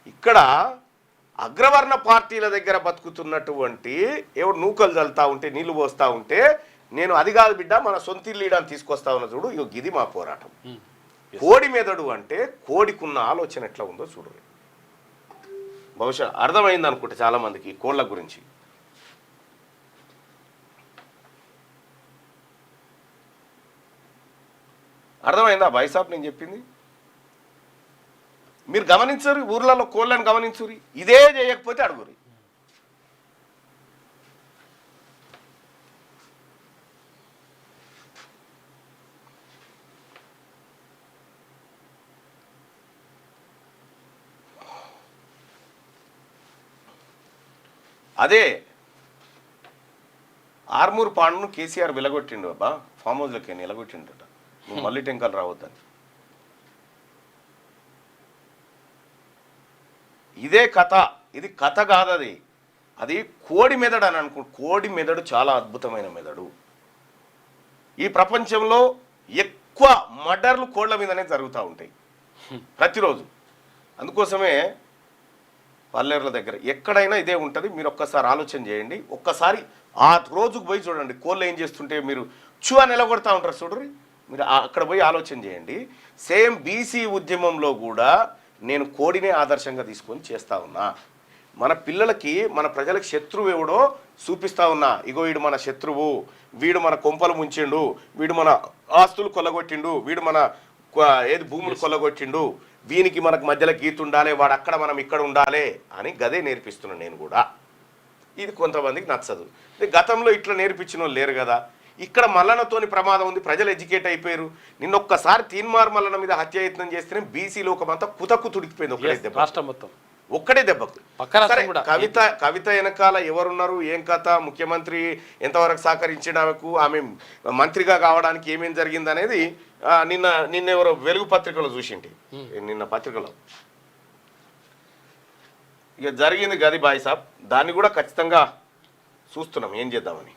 ఇక్కడ అగ్రవర్ణ పార్టీల దగ్గర బతుకుతున్నటువంటి ఎవడు నూకలు చల్లుతా ఉంటే నీళ్లు పోస్తూ ఉంటే నేను అది కాదు బిడ్డ మన సొంత లీడర్ని తీసుకొస్తా ఉన్న చూడు ఇది మా పోరాటం. కోడి మెదడు అంటే కోడికున్న ఆలోచన ఎట్లా ఉందో చూడు. బహుశా అర్థమైంది అనుకుంటే చాలా మందికి కోళ్ళ గురించి. అర్థమైందా బైసాబ్ నేను చెప్పింది? మీరు గమనించరు, ఊర్లలో కోళ్ళని గమనించురి, ఇదే చేయకపోతే అడుగురి. అదే ఆర్మూర్ పాండును కేసీఆర్ వెలగొట్టిండు అబ్బా, ఫామ్ హౌస్లోకి నిలగొట్టిండట, నువ్వు మళ్ళీ టెంకాలు రావద్దని. ఇదే కథ, ఇది కథ కాదు, అది కోడి మెదడు అని అనుకో. కోడి మెదడు చాలా అద్భుతమైన మెదడు. ఈ ప్రపంచంలో ఎక్కువ మర్డర్లు కోళ్ల మీదనే జరుగుతూ ఉంటాయి ప్రతిరోజు. అందుకోసమే పల్లెర్ల దగ్గర ఎక్కడైనా ఇదే ఉంటుంది. మీరు ఒక్కసారి ఆలోచన చేయండి, ఒక్కసారి ఆ రోజుకు పోయి చూడండి కోళ్ళు ఏం చేస్తుంటే మీరు చువా నిలబడతా ఉంటారు చూడరు. మీరు అక్కడ పోయి ఆలోచన చేయండి. సేమ్ బీసీ ఉద్యమంలో కూడా నేను కోడినే ఆదర్శంగా తీసుకొని చేస్తా ఉన్నా. మన పిల్లలకి మన ప్రజలకు శత్రువు ఎవడో చూపిస్తా ఉన్నా. ఇగో వీడు మన శత్రువు, వీడు మన కొంపలు ముంచిండు, వీడు మన ఆస్తులు కొల్లగొట్టిండు, వీడు మన భూములు కొల్లగొట్టిండు, వీనికి మనకు మధ్యలో గీత ఉండాలి, వాడు అక్కడ మనం ఇక్కడ ఉండాలి అని గదే నేర్పిస్తున్నాను నేను కూడా. ఇది కొంతమందికి నచ్చదు. గతంలో ఇట్లా నేర్పించిన వాళ్ళు లేరు కదా. ఇక్కడ మల్లనతోని ప్రమాదం ఉంది, ప్రజలు ఎడ్యుకేట్ అయిపోయారు. నిన్నొక్కసారి తీన్మార్ మల్లన మీద హత్యాయత్నం చేస్తేనే బీసీ లోకమంతా కుతకు తుడికిపోయింది ఒక్కడే దెబ్బకు. కవిత వెనకాల ఎవరున్నారు, ఏం కథ, ముఖ్యమంత్రి ఎంతవరకు సహకరించడానికి, ఆమె మంత్రిగా కావడానికి ఏమేం జరిగింది అనేది నిన్న ఎవరో వెలుగు పత్రికలో చూసింటి, నిన్న పత్రికలో ఇక జరిగింది గది బాయ్ సాబ్. దాన్ని కూడా ఖచ్చితంగా చూస్తున్నాం ఏం చేద్దామని.